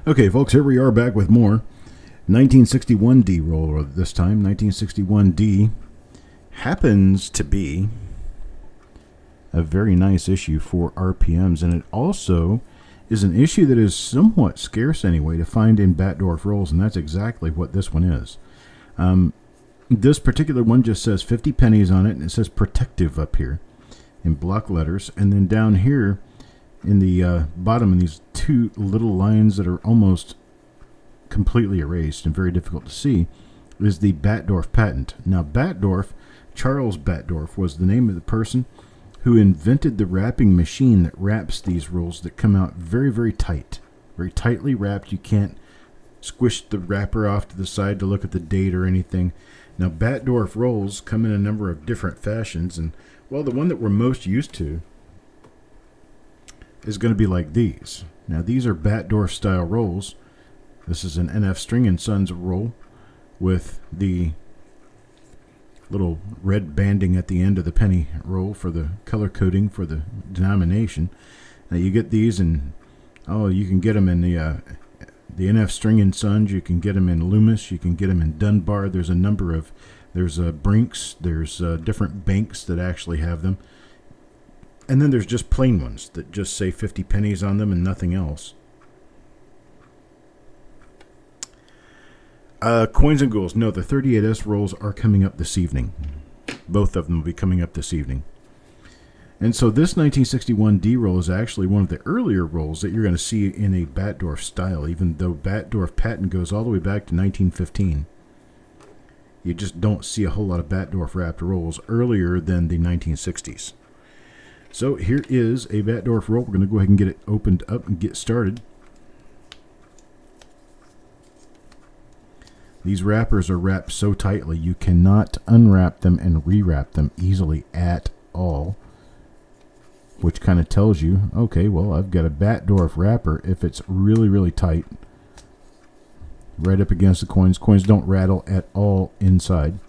Okay, folks, here we are back with more 1961D roll this time. 1961D happens to be a very nice issue for RPMs, and it also is an issue that is somewhat scarce anyway to find in Batdorf rolls, and that's exactly what this one is. This particular one just says 50 pennies on it, and it says protective up here in block letters, and then down here in the bottom, in these two little lines that are almost completely erased and very difficult to see, is the Batdorf patent. Now, Batdorf, Charles Batdorf, was the name of the person who invented the wrapping machine that wraps these rolls that come out very, very tight. Very tightly wrapped. You can't squish the wrapper off to the side to look at the date or anything. Now, Batdorf rolls come in a number of different fashions, and, well, the one that we're most used to is going to be like these. Now, these are Batdorf style rolls. This is an NF String & Sons roll with the little red banding at the end of the penny roll for the color coding for the denomination. Now, you get these, and you can get them in the NF String & Sons. You can get them in Loomis. You can get them in Dunbar. There's a number of, there's Brinks. There's different banks that actually have them. And then there's just plain ones that just say 50 pennies on them and nothing else. Coins and Ghouls. No, the 38S rolls are coming up this evening. Both of them will be coming up this evening. And so this 1961D roll is actually one of the earlier rolls that you're going to see in a Batdorf style, even though Batdorf patent goes all the way back to 1915. You just don't see a whole lot of Batdorf wrapped rolls earlier than the 1960s. So here is a Batdorf roll. We're going to go ahead and get it opened up and get started. These wrappers are wrapped so tightly you cannot unwrap them and rewrap them easily at all. Which kind of tells you, okay, well, I've got a Batdorf wrapper if it's really, really tight. Right up against the coins. Coins don't rattle at all inside.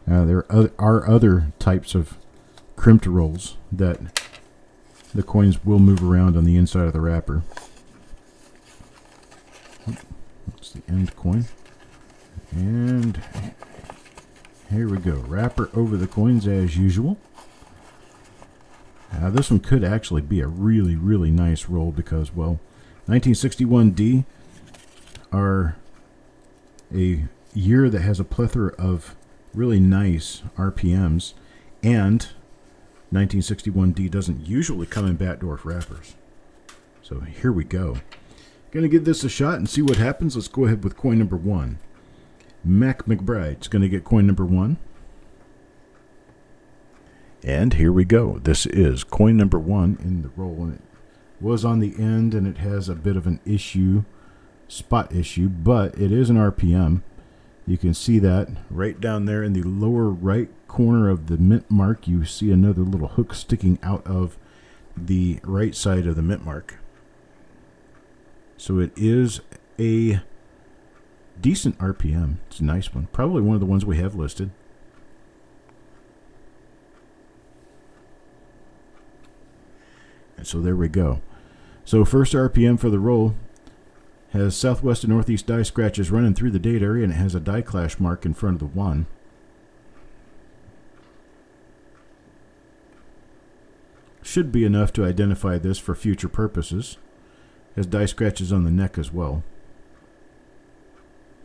There are other types of crimped rolls that the coins will move around on the inside of the wrapper. That's the end coin. And here we go. Wrapper over the coins as usual. This one could actually be a really, really nice roll because, well, 1961D are a year that has a plethora of really nice RPMs, and 1961D doesn't usually come in Batdorf wrappers. So here we go. Gonna give this a shot and see what happens. Let's go ahead with coin number 1. Mac McBride's gonna get coin number 1. And here we go. This is coin number 1 in the roll, and it was on the end, and it has a bit of an issue, spot issue, but it is an RPM. You can see that right down there in the lower right corner of the mint mark. You see another little hook sticking out of the right side of the mint mark. So it is a decent RPM. It's a nice one. Probably one of the ones we have listed. And so there we go. So first RPM for the roll has southwest and northeast die scratches running through the date area, and it has a die clash mark in front of the 1. Should be enough to identify this for future purposes. Has die scratches on the neck as well.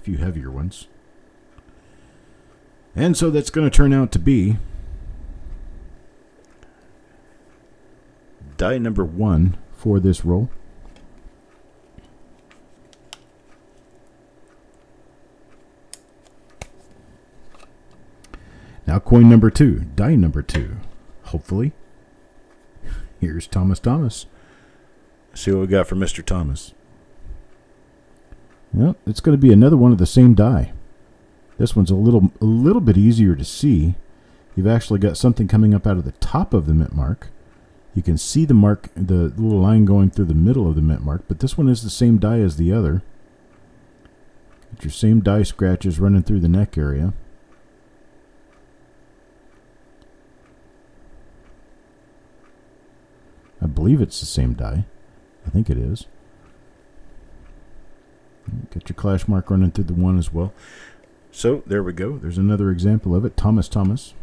A few heavier ones. And so that's going to turn out to be die number 1 for this roll. Now coin number 2, die number 2. Hopefully. Here's Thomas. See what we got for Mr. Thomas. Well, it's going to be another one of the same die. This one's a little bit easier to see. You've actually got something coming up out of the top of the mint mark. You can see the mark, the little line going through the middle of the mint mark, but this one is the same die as the other. Get your same die scratches running through the neck area. I believe it's the same die. I think it is. Get your clash mark running through the 1 as well. So there we go. There's another example of it. Thomas.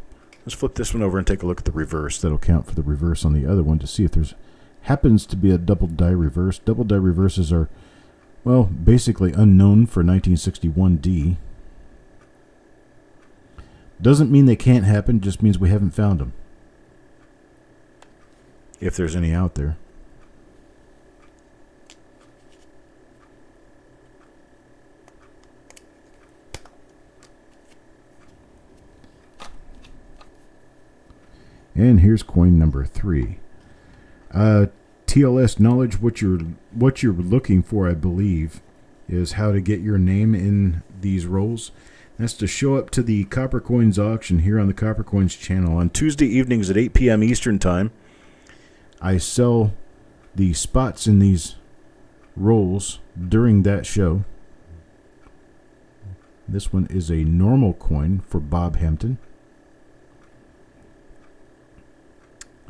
Let's flip this one over and take a look at the reverse. That'll count for the reverse on the other one to see if there's happens to be a double die reverse. Double die reverses are, well, basically unknown for 1961D. Doesn't mean they can't happen, just means we haven't found them. If there's any out there. And here's coin number 3. TLS knowledge, what you're looking for, I believe, is how to get your name in these rolls. That's to show up to the Copper Coins auction here on the Copper Coins channel on Tuesday evenings at 8 p.m. Eastern Time. I sell the spots in these rolls during that show. This one is a normal coin for Bob Hampton.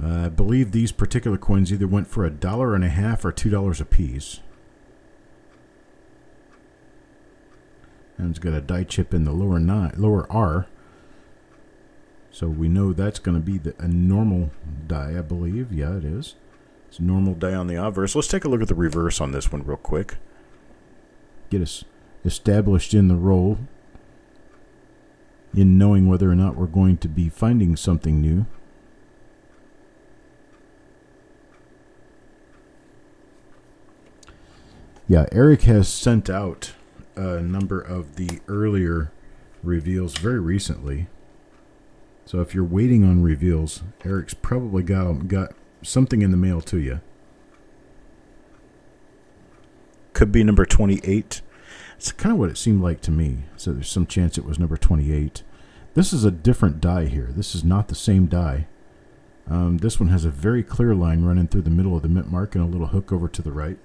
I believe these particular coins either went for $1.50 or $2 a piece. And it's got a die chip in the lower R. So we know that's going to be a normal die, I believe. Yeah, it is. It's a normal die on the obverse. Let's take a look at the reverse on this one real quick. Get us established in the roll, in knowing whether or not we're going to be finding something new. Yeah, Eric has sent out a number of the earlier reveals very recently. So if you're waiting on reveals, Eric's probably got something in the mail to you. Could be number 28. It's kind of what it seemed like to me. So there's some chance it was number 28. This is a different die here. This is not the same die. This one has a very clear line running through the middle of the mint mark and a little hook over to the right.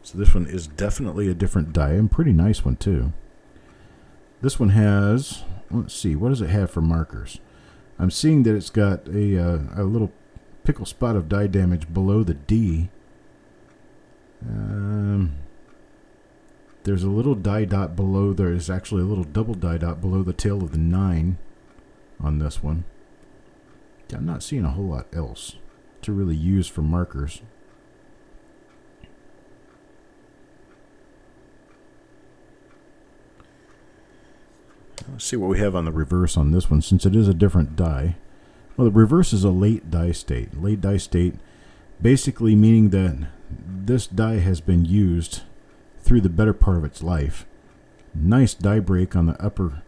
So this one is definitely a different die, and pretty nice one too. This one has, let's see, what does it have for markers? I'm seeing that it's got a little pickle spot of die damage below the D. There's a little die dot below. There's actually a little double die dot below the tail of the 9 on this one. I'm not seeing a whole lot else to really use for markers. Let's see what we have on the reverse on this one, since it is a different die. Well, the reverse is a late die state. Late die state basically meaning that this die has been used through the better part of its life. Nice die break on the upper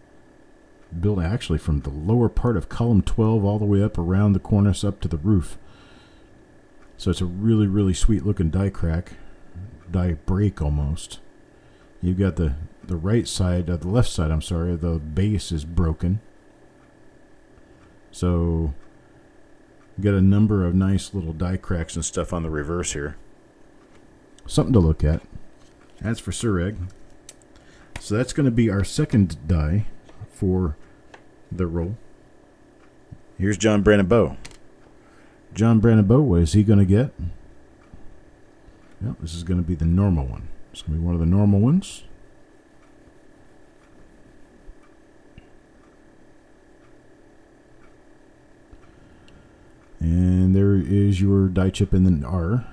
build, actually from the lower part of column 12 all the way up around the cornice up to the roof. So it's a really, really sweet looking die crack, die break almost. You've got the right side, the left side, I'm sorry, the base is broken. So you got a number of nice little die cracks and stuff on the reverse here. Something to look at. That's for Orig. So that's going to be our second die for the roll. Here's John Brandon Bow. John Brandon Bow, what is he going to get? Well, this is going to be the normal one. It's going to be one of the normal ones. And there is your die chip in the R.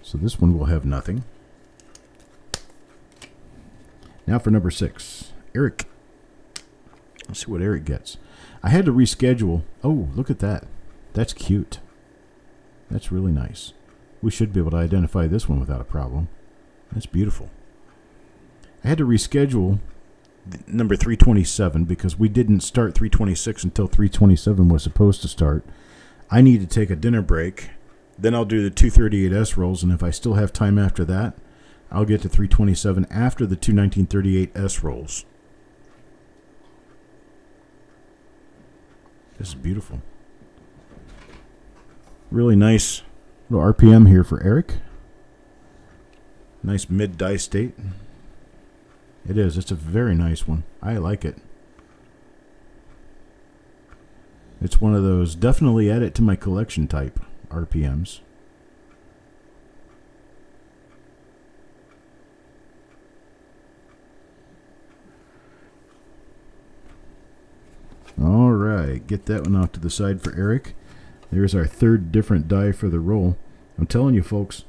So this one will have nothing. Now for number 6, Eric. Let's see what Eric gets. I had to reschedule. Oh, look at that. That's cute. That's really nice. We should be able to identify this one without a problem. That's beautiful. I had to reschedule number 327 because we didn't start 326 until 327 was supposed to start. I need to take a dinner break. Then I'll do the 238S rolls, and if I still have time after that, I'll get to 327 after the 21938S rolls. This is beautiful. Really nice little RPM here for Eric. Nice mid die state. It is. It's a very nice one. I like it. It's one of those, definitely add it to my collection type RPMs. All right, get that one off to the side for Eric. There's our third different die for the roll. I'm telling you, folks,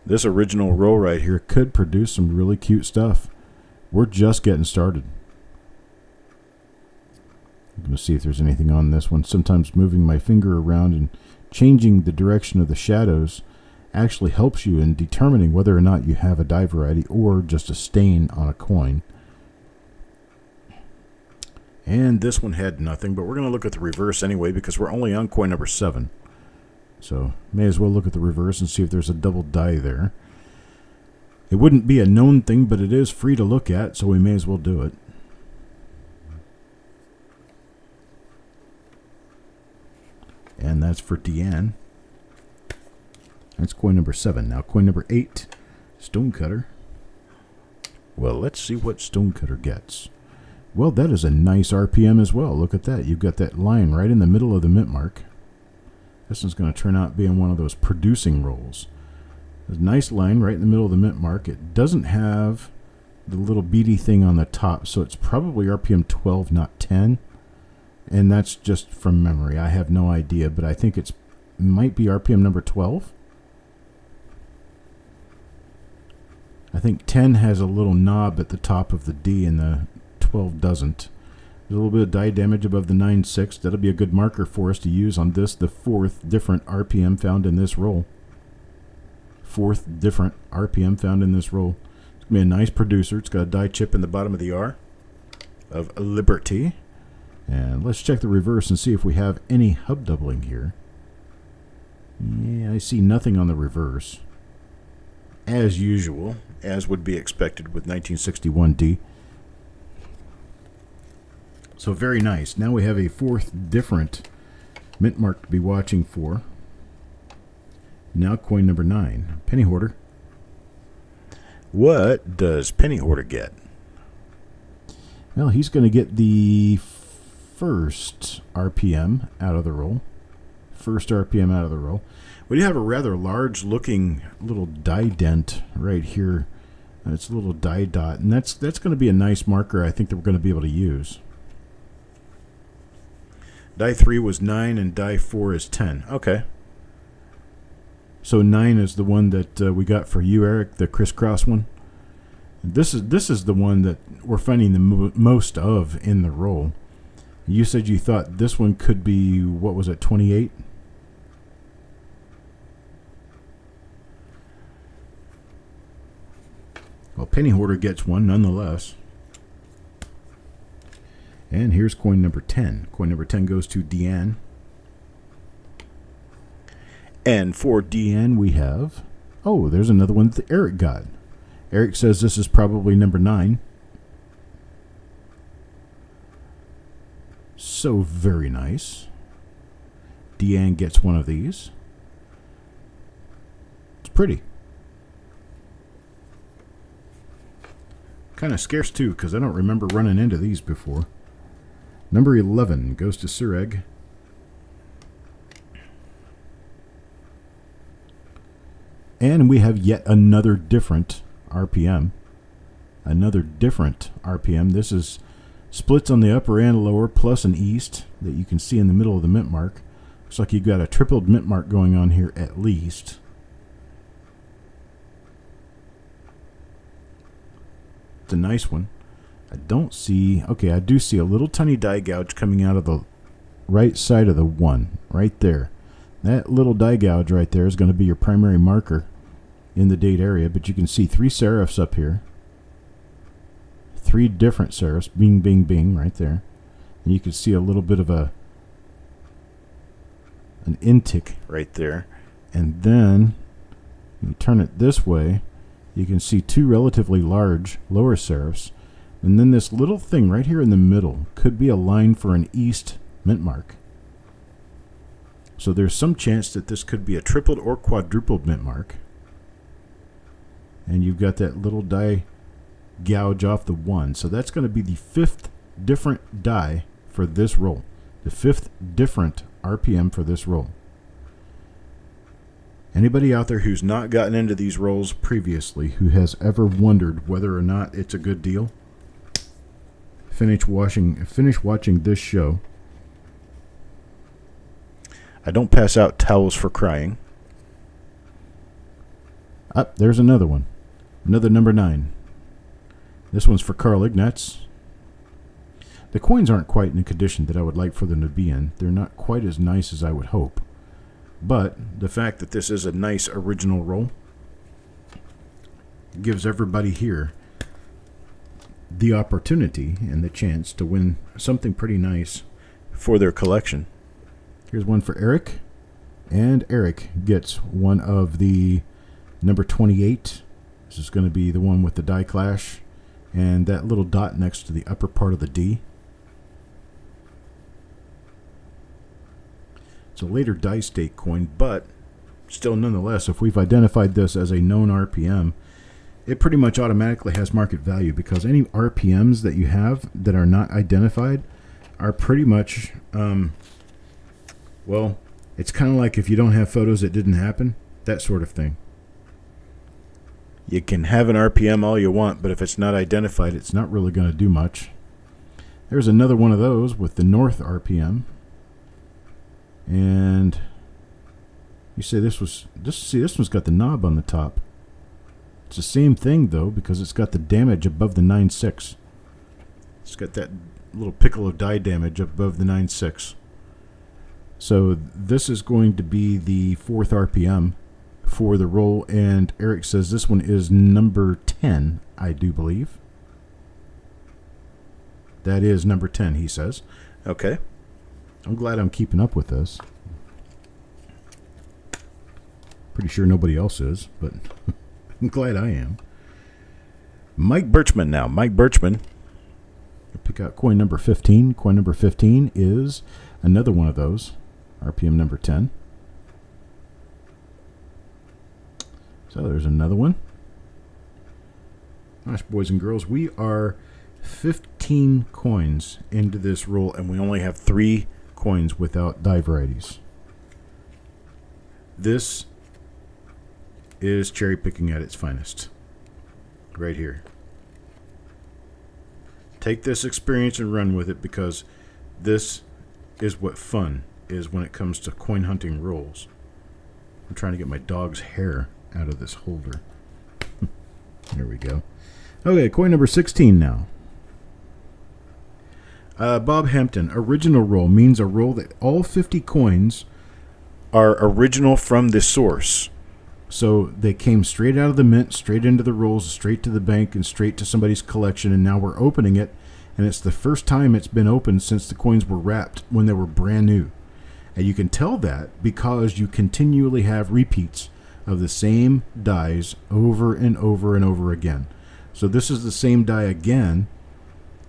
this original roll right here could produce some really cute stuff. We're just getting started. I'm going to see if there's anything on this one. Sometimes moving my finger around and changing the direction of the shadows actually helps you in determining whether or not you have a die variety or just a stain on a coin. And this one had nothing, but we're going to look at the reverse anyway because we're only on coin number 7. So may as well look at the reverse and see if there's a double die there. It wouldn't be a known thing, but it is free to look at, so we may as well do it. And that's for Deanne. That's coin number 7. Now coin number 8, Stonecutter. Well, let's see what Stonecutter gets. Well, that is a nice RPM as well. Look at that. You've got that line right in the middle of the mint mark. This one's going to turn out being one of those producing rolls. There's a nice line right in the middle of the mint mark. It doesn't have the little beady thing on the top, so it's probably RPM 12, not 10. And that's just from memory. I have no idea, but I think it might be RPM number 12. I think 10 has a little knob at the top of the D and the 12 doesn't. There's a little bit of die damage above the 9.6. That'll be a good marker for us to use on this, the 4th different RPM found in this roll. 4th different RPM found in this roll. It's going to be a nice producer. It's got a die chip in the bottom of the R of Liberty. And let's check the reverse and see if we have any hub doubling here. Yeah, I see nothing on the reverse. As usual, as would be expected with 1961D. So very nice. Now we have a 4th different mint mark to be watching for. Now coin number 9, Penny Hoarder. What does Penny Hoarder get? Well, he's going to get the first RPM out of the roll. First RPM out of the roll. We do have a rather large looking little die dent right here. It's a little die dot, and that's going to be a nice marker I think that we're going to be able to use. Die 3 was 9 and die 4 is 10. Okay. So 9 is the one that we got for you, Eric, the crisscross one. This is the one that we're finding the most of in the roll. You said you thought this one could be, what was it, 28? Well, Penny Hoarder gets one nonetheless. And here's coin number 10. Coin number 10 goes to Deanne. And for Deanne we have... Oh, there's another one that Eric got. Eric says this is probably number 9. So very nice. Deanne gets one of these. It's pretty. Kind of scarce too, because I don't remember running into these before. Number 11 goes to Orig. And we have yet another different RPM. Another different RPM. This is splits on the upper and lower, plus an east that you can see in the middle of the mint mark. Looks like you've got a tripled mint mark going on here at least. It's a nice one. I don't see... Okay, I do see a little tiny die gouge coming out of the right side of the 1. Right there. That little die gouge right there is going to be your primary marker in the date area. But you can see 3 serifs up here. 3 different serifs. Bing, bing, bing. Right there. And you can see a little bit of an intick right there. And then when you turn it this way, you can see 2 relatively large lower serifs. And then this little thing right here in the middle could be a line for an east mint mark. So there's some chance that this could be a tripled or quadrupled mint mark. And you've got that little die gouge off the 1. So that's going to be the 5th different die for this roll. The 5th different RPM for this roll. Anybody out there who's not gotten into these rolls previously, who has ever wondered whether or not it's a good deal, finish watching this show. I don't pass out towels for crying. There's another one. Another number 9. This one's for Carl Ignatz. The coins aren't quite in the condition that I would like for them to be in. They're not quite as nice as I would hope. But the fact that this is a nice original roll gives everybody here the opportunity and the chance to win something pretty nice for their collection. Here's one for Eric. And Eric gets one of the number 28. This is going to be the one with the die clash and that little dot next to the upper part of the D. It's a later die stake coin, but still nonetheless, if we've identified this as a known RPM, it pretty much automatically has market value, because any RPMs that you have that are not identified are pretty much, well, it's kind of like if you don't have photos, it didn't happen, that sort of thing. You can have an RPM all you want, but if it's not identified, it's not really going to do much. There's another one of those with the North RPM. And you say this one's got the knob on the top. It's the same thing though, because it's got the damage above the 9.6. It's got that little pickle of die damage above the 9.6. So this is going to be the 4th RPM for the roll, and Eric says this one is number 10, I do believe. That is number 10, he says. Okay. I'm glad I'm keeping up with this. Pretty sure nobody else is, but I'm glad I am. Mike Birchman now. Mike Birchman. Pick out coin number 15. Coin number 15 is another one of those. RPM number 10. So there's another one. Gosh, boys and girls, we are 15 coins into this roll, and we only have 3 coins without die varieties. This is cherry picking at its finest. Right here. Take this experience and run with it, because this is what fun is when it comes to coin hunting rolls. I'm trying to get my dog's hair out of this holder. There we go. Okay, coin number 16 now. Bob Hampton, original roll means a roll that all 50 coins are original from the source. So they came straight out of the mint, straight into the rolls, straight to the bank, and straight to somebody's collection, and now we're opening it, and it's the first time it's been opened since the coins were wrapped when they were brand new. And you can tell that because you continually have repeats of the same dies over and over and over again. So this is the same die again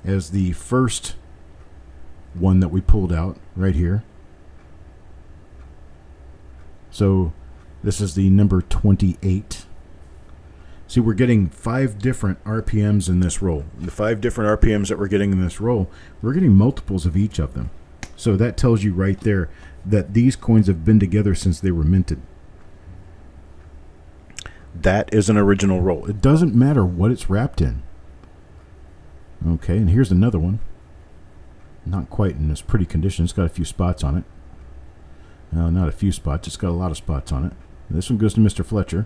as the first one that we pulled out right here. So this is the number 28. See, we're getting 5 different RPMs in this roll. The 5 different RPMs that we're getting in this roll, we're getting multiples of each of them. So that tells you right there that these coins have been together since they were minted. That is an original roll. It doesn't matter what it's wrapped in. Okay, and here's another one. Not quite in this pretty condition. It's got a few spots on it. No, not a few spots. It's got a lot of spots on it. This one goes to Mr. Fletcher.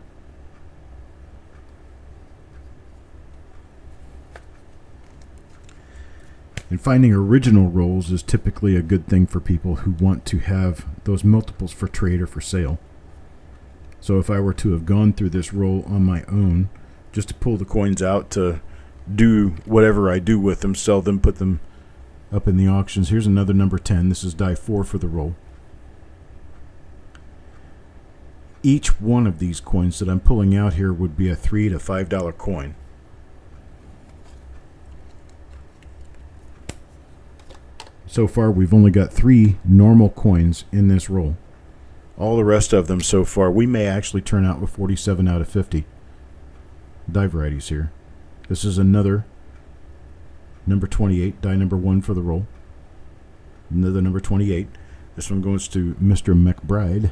And finding original rolls is typically a good thing for people who want to have those multiples for trade or for sale. So if I were to have gone through this roll on my own, just to pull the coins out to do whatever I do with them, sell them, put them up in the auctions. Here's another number 10. This is die 4 for the roll. Each one of these coins that I'm pulling out here would be a $3 to $5 coin. So far, we've only got 3 normal coins in this roll. All the rest of them so far, we may actually turn out with 47 out of 50 die varieties here. This is another number 28, die number 1 for the roll. Another number 28. This one goes to Mr. McBride.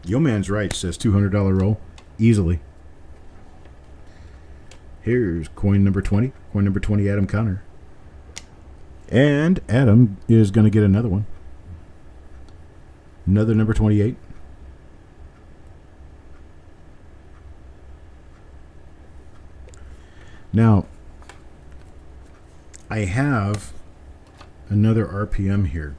Yo Man's right, says $200 roll. Easily. Here's coin number 20. Coin number 20, Adam Connor. And Adam is going to get another one. Another number 28. Now, I have another RPM here.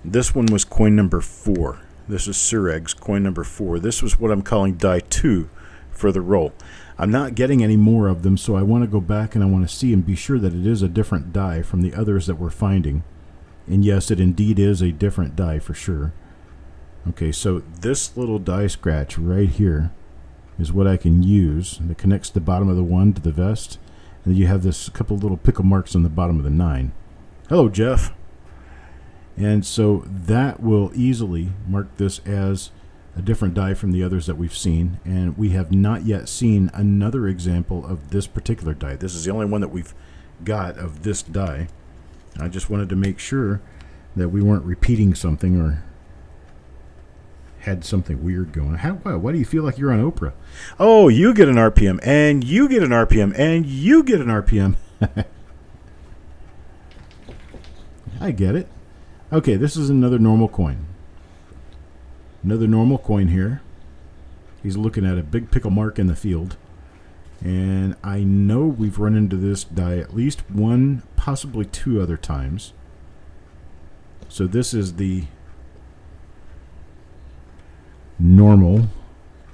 This one was coin number 4. This is Surreg's coin number 4. This was what I'm calling die 2 for the roll. I'm not getting any more of them, so I want to go back and I want to see and be sure that it is a different die from the others that we're finding. And yes, it indeed is a different die for sure. Okay, so this little die scratch right here is what I can use. That connects the bottom of the 1 to the vest. And then you have this couple little pickle marks on the bottom of the 9. Hello, Jeff. And so that will easily mark this as a different die from the others that we've seen. And we have not yet seen another example of this particular die. This is the only one that we've got of this die. I just wanted to make sure that we weren't repeating something or had something weird going. Why do you feel like you're on Oprah? Oh, you get an RPM, and you get an RPM, and you get an RPM. I get it. Okay, this is another normal coin. Another normal coin here. He's looking at a big pickle mark in the field. And I know we've run into this die at least one, possibly 2 other times. So this is the normal.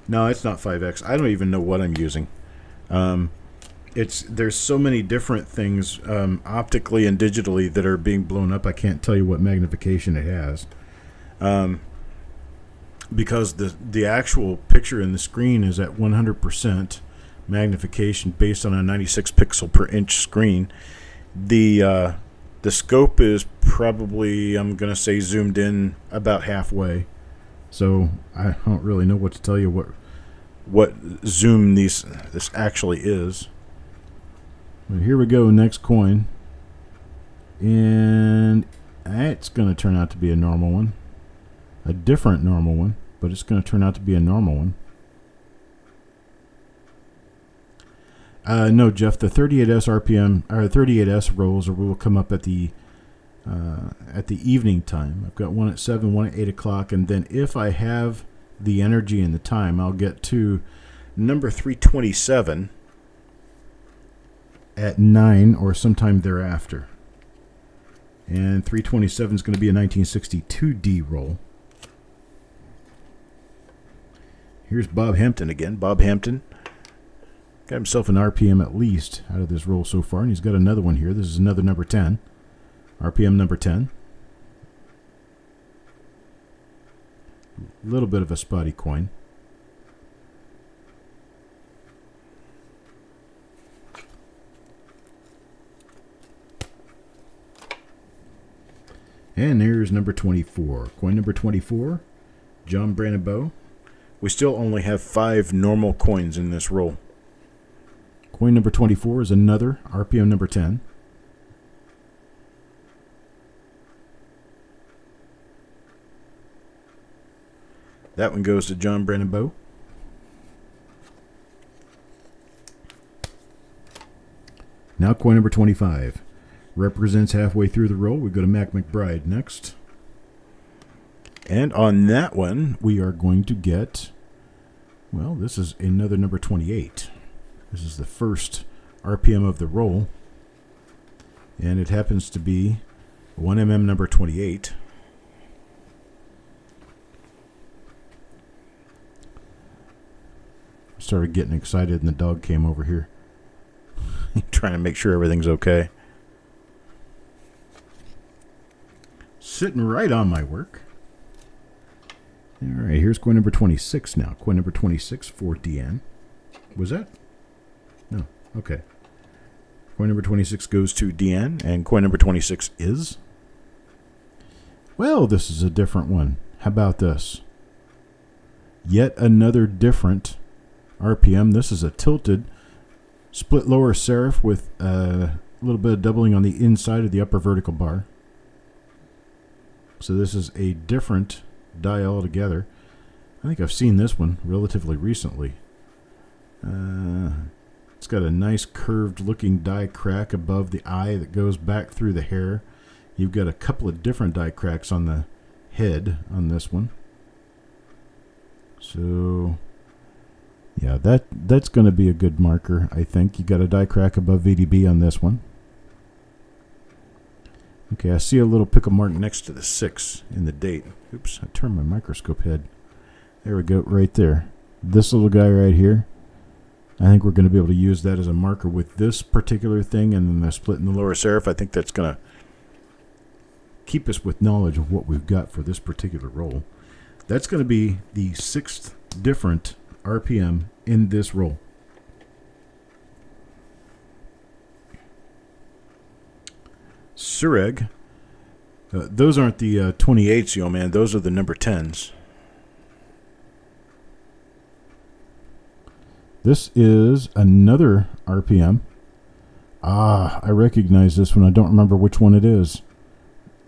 No, it's not 5X. I don't even know what I'm using. There's so many different things optically and digitally that are being blown up. I can't tell you what magnification it has, because the actual picture in the screen is at 100% magnification based on a 96 pixel per inch screen. The scope is probably, I'm gonna say, zoomed in about halfway. So I don't really know what to tell you what zoom this actually is. But here we go, next coin. And it's going to turn out to be a normal one. A different normal one, but it's going to turn out to be a normal one. No, Jeff, the 38S RPM, or 38S rolls will come up at the evening time. I've got one at 7, one at 8 o'clock, and then if I have the energy and the time, I'll get to number 327 at 9 or sometime thereafter. And 327 is going to be a 1962D roll. Here's Bob Hampton again. Bob Hampton got himself an RPM at least out of this roll so far, and he's got another one here. This is another number 10. RPM number 10. A little bit of a spotty coin. And there's number 24. Coin number 24, John Brandebow. We still only have 5 normal coins in this roll. Coin number 24 is another RPM number 10. That one goes to John Brandebow. Now coin number 25. Represents halfway through the roll. We go to Mac McBride next. And on that one, we are going to get, well, this is another number 28. This is the first RPM of the roll. And it happens to be 1mm number 28. Started getting excited and the dog came over here. Trying to make sure everything's okay. Sitting right on my work. All right, here's coin number 26 now. Coin number 26 for Deanne. Was that? No. Okay. Coin number 26 goes to Deanne, and coin number 26 is? Well, this is a different one. How about this? Yet another different RPM. This is a tilted split lower serif with a little bit of doubling on the inside of the upper vertical bar. So this is a different die altogether. I think I've seen this one relatively recently. It's got a nice curved looking die crack above the eye that goes back through the hair. You've got a couple of different die cracks on the head on this one. So yeah, that's going to be a good marker, I think. You got a die crack above VDB on this one. Okay, I see a little pickle mark next to the 6 in the date. Oops, I turned my microscope head. There we go, right there. This little guy right here. I think we're going to be able to use that as a marker with this particular thing, and then the split in the lower serif. I think that's going to keep us with knowledge of what we've got for this particular roll. That's going to be the 6th different RPM in this roll. Orig. Those aren't the 28s, yo man. Those are the number 10s. This is another RPM. I recognize this one. I don't remember which one it is.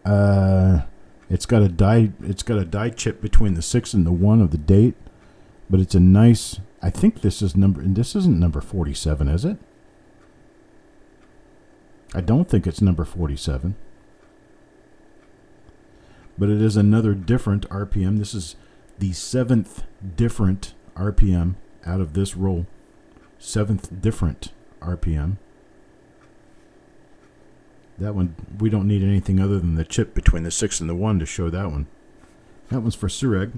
It's got a die chip between the 6 and the 1 of the date, but it's a nice. I think this isn't number 47, is it? I don't think it's number 47. But it is another different RPM. This is the 7th different RPM out of this roll. 7th different RPM. That one, we don't need anything other than the chip between the 6 and the 1 to show that one. That one's for Orig.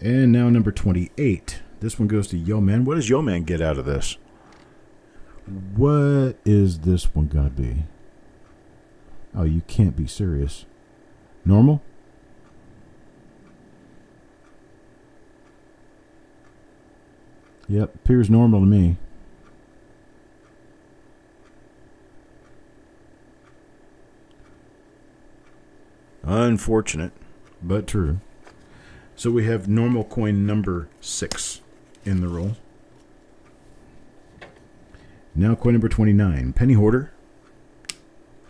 And now number 28. This one goes to Yo Man. What does Yo Man get out of this? What is this one going to be? Oh, you can't be serious. Normal? Yep, appears normal to me. Unfortunate, but true. So we have normal coin number 6 in the roll. Now coin number 29, penny hoarder.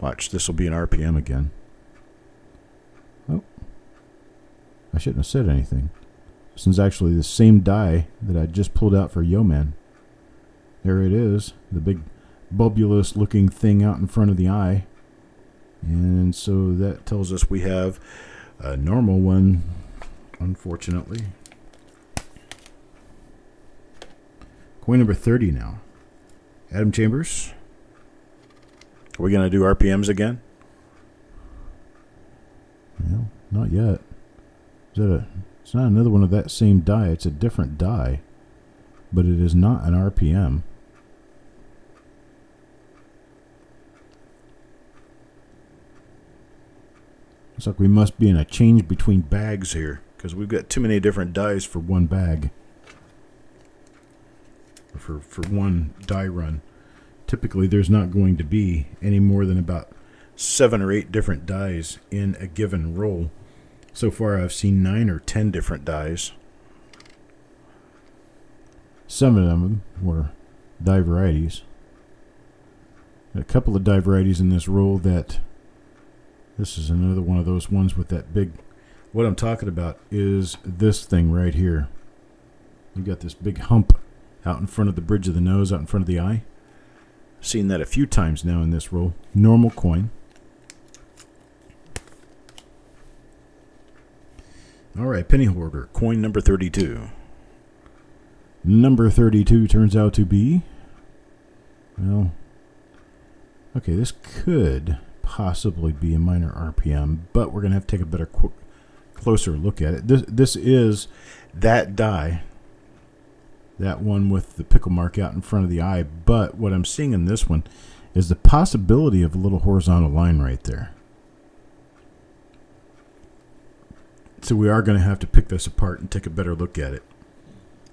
Watch, this will be an RPM again. Oh, I shouldn't have said anything. This is actually the same die that I just pulled out for Yo Man. There it is, the big bulbulous looking thing out in front of the eye. And so that tells us we have a normal one, unfortunately. Coin number 30 now. Adam Chambers. Are we going to do RPMs again? No, not yet. It's not another one of that same die. It's a different die. But it is not an RPM. Looks like we must be in a change between bags here, because we've got too many different dies for one bag. For one die run. Typically there's not going to be any more than about 7 or 8 different dies in a given roll. So far I've seen 9 or 10 different dies. Some of them were die varieties. A couple of die varieties in this roll that this is another one of those ones with that big. What I'm talking about is this thing right here. You've got this big hump out in front of the bridge of the nose, out in front of the eye. Seen that a few times now in this roll. Normal coin. All right, penny hoarder, coin number 32. Number 32 turns out to be, well, okay, this could possibly be a minor RPM, but we're going to have to take a better, closer look at it. This is that die. That one with the pickle mark out in front of the eye. But what I'm seeing in this one is the possibility of a little horizontal line right there. So we are going to have to pick this apart and take a better look at it.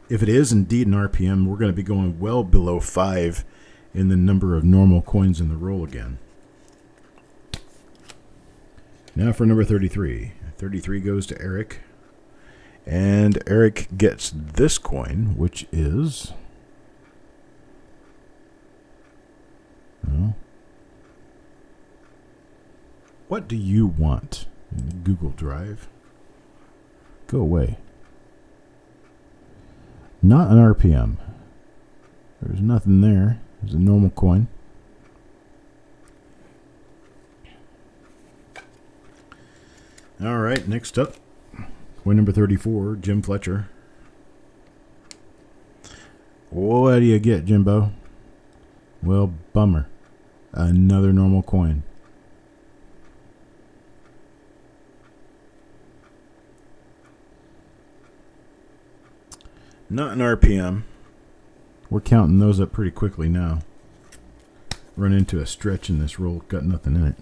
If it is indeed an RPM, we're going to be going well below 5 in the number of normal coins in the roll again. Now for number 33. 33 goes to Eric. And Eric gets this coin, which is, well, what do you want in the Google Drive. Go away. Not an RPM. There's nothing there. There's a normal coin. All right, next up, coin number 34, Jim Fletcher. What do you get, Jimbo? Well, bummer. Another normal coin. Not an RPM. We're counting those up pretty quickly now. Run into a stretch in this roll. Got nothing in it.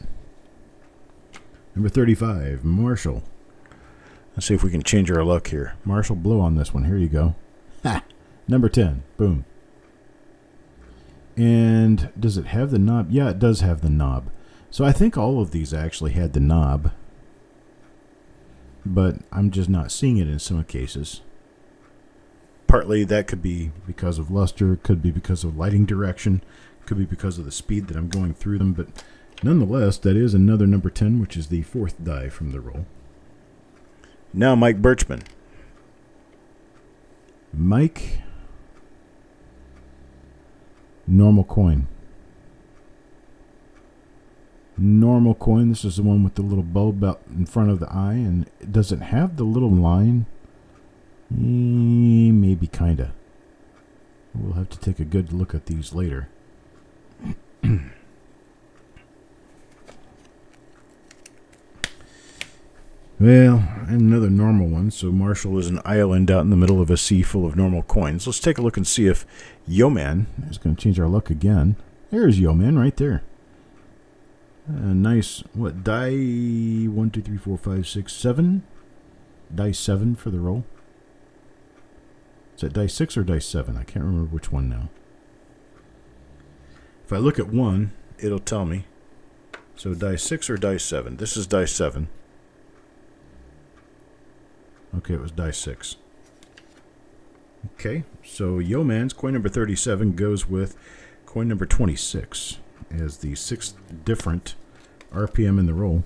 Number 35, Marshall. Let's see if we can change our luck here. Marshall, blow on this one. Here you go. Ha! Number 10. Boom. And does it have the knob? Yeah, it does have the knob. So I think all of these actually had the knob. But I'm just not seeing it in some cases. Partly that could be because of luster, could be because of lighting direction, could be because of the speed that I'm going through them, but nonetheless, that is another number 10, which is the fourth die from the roll. Now Mike Birchman. Mike, normal coin. Normal coin. This is the one with the little bulb out in front of the eye, and does it have the little line? Maybe kinda. We'll have to take a good look at these later. Well, another normal one. So Marshall is an island out in the middle of a sea full of normal coins. Let's take a look and see if Yeoman is going to change our luck again. There's Yeoman right there. Nice, what, die 1, 2, 3, 4, 5, 6, 7? Die 7 for the roll. Is that die 6 or die 7? I can't remember which one now. If I look at 1, it'll tell me. So die 6 or die 7? This is die 7. Okay, it was die 6. Okay, so Yeoman's coin number 37 goes with coin number 26 as the sixth different RPM in the roll.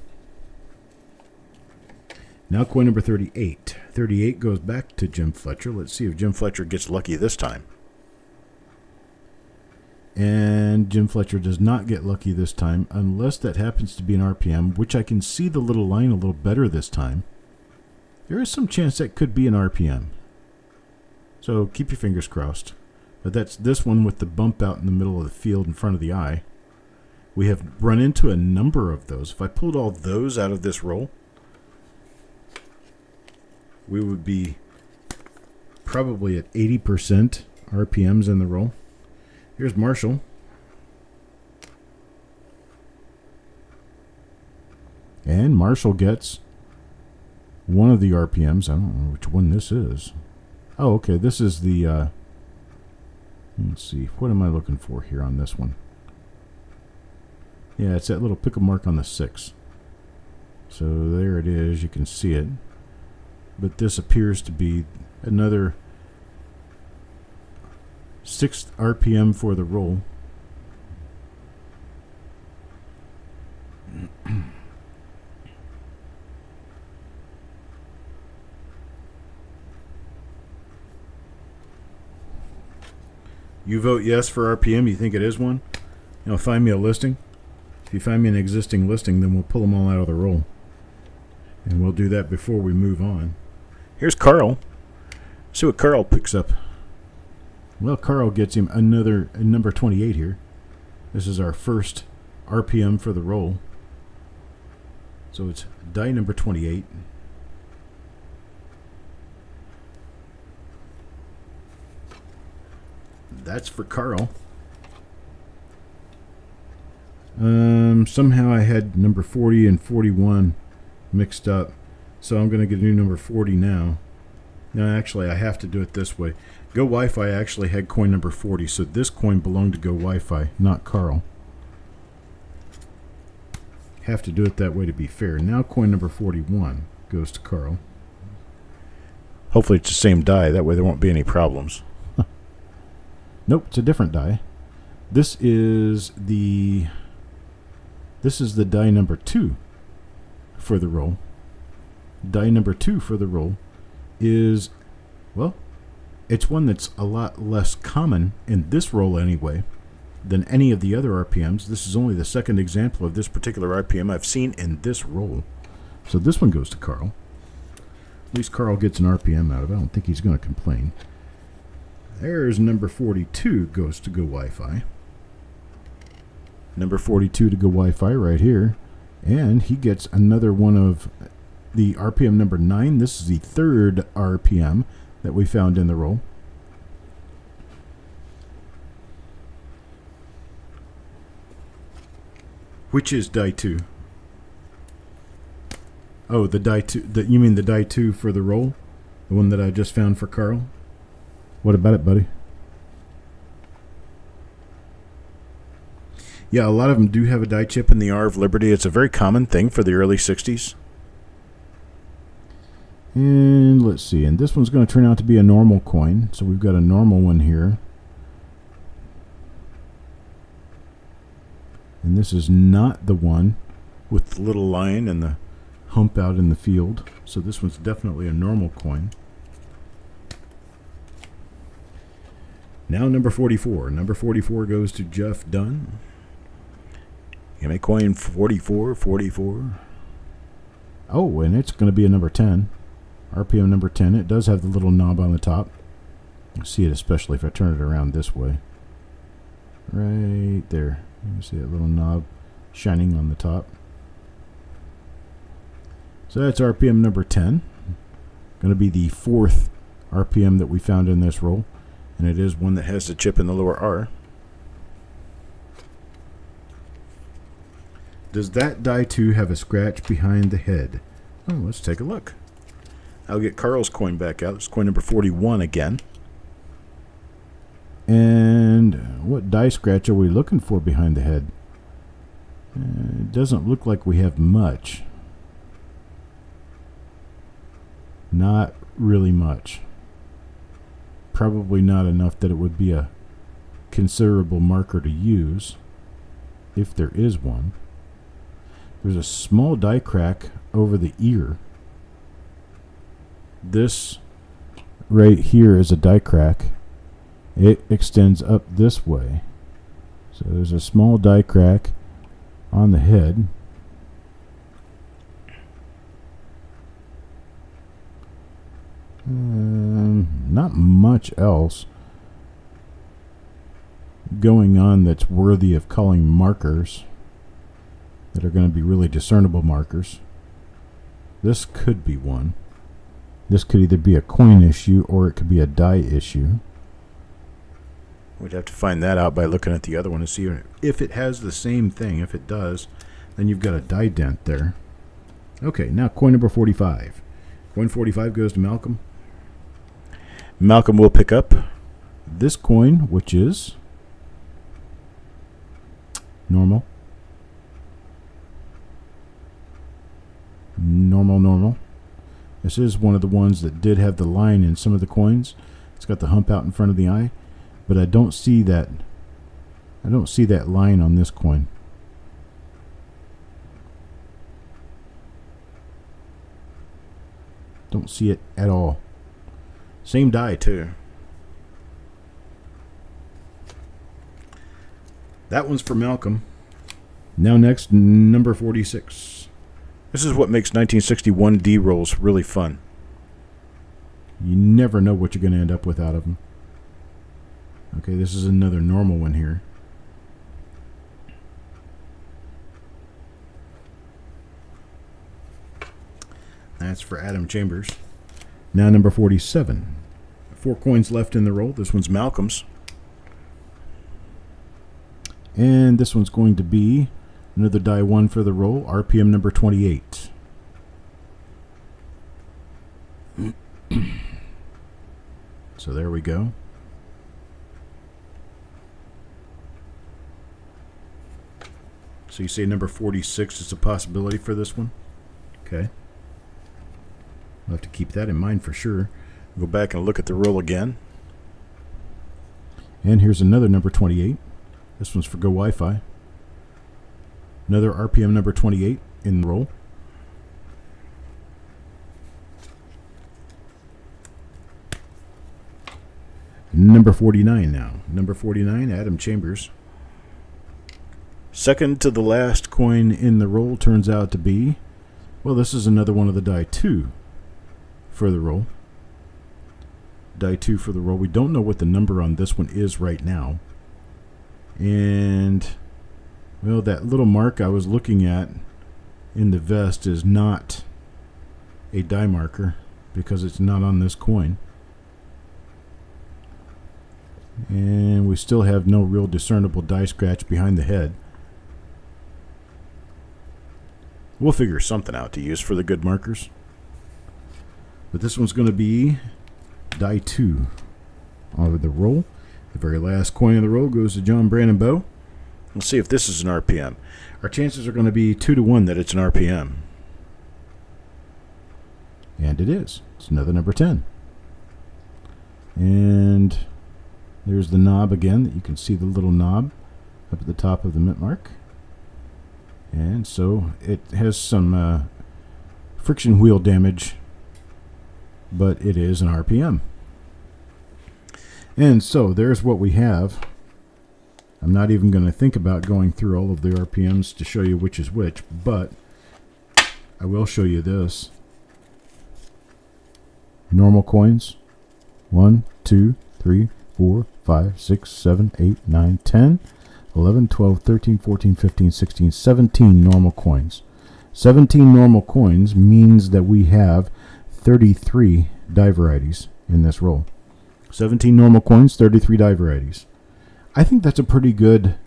Now coin number 38. 38 goes back to Jim Fletcher. Let's see if Jim Fletcher gets lucky this time. And Jim Fletcher does not get lucky this time unless that happens to be an RPM, which I can see the little line a little better this time. There is some chance that could be an RPM. So keep your fingers crossed. But that's this one with the bump out in the middle of the field in front of the eye. We have run into a number of those. If I pulled all those out of this roll, we would be probably at 80% RPMs in the roll. Here's Marshall. And Marshall gets one of the RPMs. I don't know which one this is. Oh, okay. This is the... let's see. What am I looking for here on this one? Yeah, it's that little pickle mark on the 6. So there it is. You can see it. But this appears to be another 6th RPM for the roll. You vote yes for RPM. You think it is one? You know, find me a listing. If you find me an existing listing, then we'll pull them all out of the roll. And we'll do that before we move on. Here's Carl. See what Carl picks up. Well, Carl gets him another number 28 here. This is our first RPM for the roll. So it's die number 28. That's for Carl. Somehow I had number 40 and 41 mixed up. So I'm going to get a new number 40 now. No, actually, I have to do it this way. Go Wi-Fi actually had coin number 40, so this coin belonged to Go Wi-Fi, not Carl. Have to do it that way to be fair. Now coin number 41 goes to Carl. Hopefully it's the same die. That way there won't be any problems. Nope, it's a different die. This is the die number 2 for the roll. Die number 2 for the roll is, well, it's one that's a lot less common in this roll anyway than any of the other RPMs. This is only the second example of this particular RPM I've seen in this roll. So this one goes to Carl. At least Carl gets an RPM out of it. I don't think he's going to complain. There's number 42 goes to Go Wi-Fi. Number 42 to Go Wi-Fi right here. And he gets another one of the RPM number 9. This is the third RPM that we found in the roll. Which is die 2? Oh, the die 2. You mean the die 2 for the roll? The one that I just found for Carl? What about it, buddy? Yeah, a lot of them do have a die chip in the R of Liberty. It's a very common thing for the early 60s. And let's see. And this one's going to turn out to be a normal coin. So we've got a normal one here. And this is not the one with the little line and the hump out in the field. So this one's definitely a normal coin. Now number 44. Number 44 goes to Jeff Dunn. Give me coin 44, 44. Oh, and it's going to be a number 10. RPM number 10. It does have the little knob on the top. You see it especially if I turn it around this way. Right there. You see that little knob shining on the top. So that's RPM number 10. Going to be the fourth RPM that we found in this roll. And it is one that has the chip in the lower R. Does that die 2 have a scratch behind the head? Oh, let's take a look. I'll get Carl's coin back out. It's coin number 41 again. And what die scratch are we looking for behind the head? It doesn't look like we have much. Not really much. Probably not enough that it would be a considerable marker to use, if there is one. There's a small die crack over the ear. This right here is a die crack. It extends up this way. So there's a small die crack on the head. Not much else going on that's worthy of calling markers, that are going to be really discernible markers. This could be one. This could either be a coin issue or it could be a die issue. We'd have to find that out by looking at the other one to see if it has the same thing. If it does, then you've got a die dent there. Okay, now coin number 45. Coin 45 goes to Malcolm. Malcolm will pick up this coin, which is normal. Normal. This is one of the ones that did have the line in some of the coins. It's got the hump out in front of the eye, but I don't see that. I don't see that line on this coin. Don't see it at all. Same die too. That one's for Malcolm. Now next, number 46. This is what makes 1961 D rolls really fun. You never know what you're going to end up with out of them. Okay, this is another normal one here. That's for Adam Chambers. Now number 47. 4 coins left in the roll. This one's Malcolm's. And this one's going to be another die 1 for the roll, RPM number 28. So there we go. So you say number 46 is a possibility for this one? Okay. We'll have to keep that in mind for sure. Go back and look at the roll again. And here's another number 28. This one's for Go Wi-Fi. Another RPM number 28 in the roll. Number 49 now. Number 49, Adam Chambers. Second to the last coin in the roll turns out to be, well, this is another one of the die 2 for the roll. Die 2 for the roll. We don't know what the number on this one is right now. And, well, that little mark I was looking at in the vest is not a die marker because it's not on this coin. And we still have no real discernible die scratch behind the head. We'll figure something out to use for the good markers. But this one's going to be die 2 of the roll. The very last coin of the roll goes to John Brandon Bow. Let's see if this is an RPM. Our chances are going to be 2 to 1 that it's an RPM. And it is. It's another number 10. And there's the knob again. That you can see the little knob up at the top of the mint mark. And so it has some friction wheel damage, but it is an RPM. And so there's what we have. I'm not even going to think about going through all of the RPMs to show you which is which, but I will show you this. Normal coins. 1, 2, 3, 4, 5, 6, 7, 8, 9, 10, 11, 12, 13, 14, 15, 16, 17 normal coins. 17 normal coins means that we have 33 die varieties in this roll. 17 normal coins, 33 die varieties. I think that's a pretty good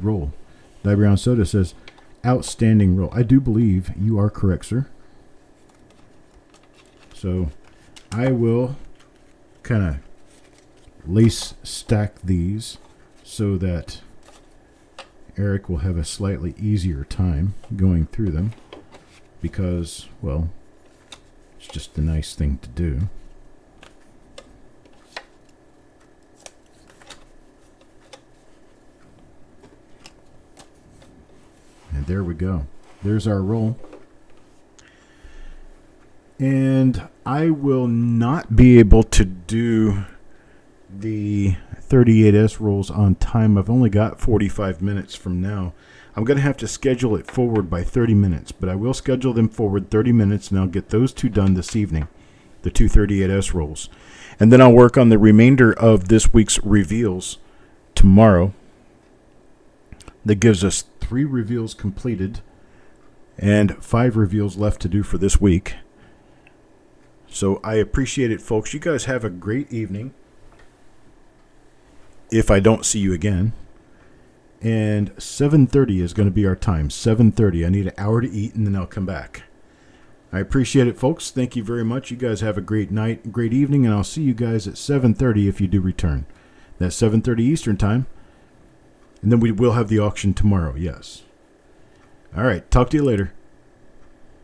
roll. Die Brown Soda says, outstanding roll. I do believe you are correct, sir. So I will kind of lace stack these so that Eric will have a slightly easier time going through them because, well, it's just a nice thing to do. And there we go. There's our roll. And I will not be able to do the 38S rolls on time. I've only got 45 minutes from now. I'm going to have to schedule it forward by 30 minutes, but I will schedule them forward 30 minutes, and I'll get those two done this evening, the two 38S rolls. And then I'll work on the remainder of this week's reveals tomorrow. That gives us 3 reveals completed and 5 reveals left to do for this week. So I appreciate it, folks. You guys have a great evening. If I don't see you again. And 7:30 is going to be our time. 7:30. I need an hour to eat, and then I'll come back. I appreciate it, folks. Thank you very much. You guys have a great night, great evening, and I'll see you guys at 7:30 if you do return. That's 7:30 Eastern time. And then we will have the auction tomorrow, yes. All right. Talk to you later.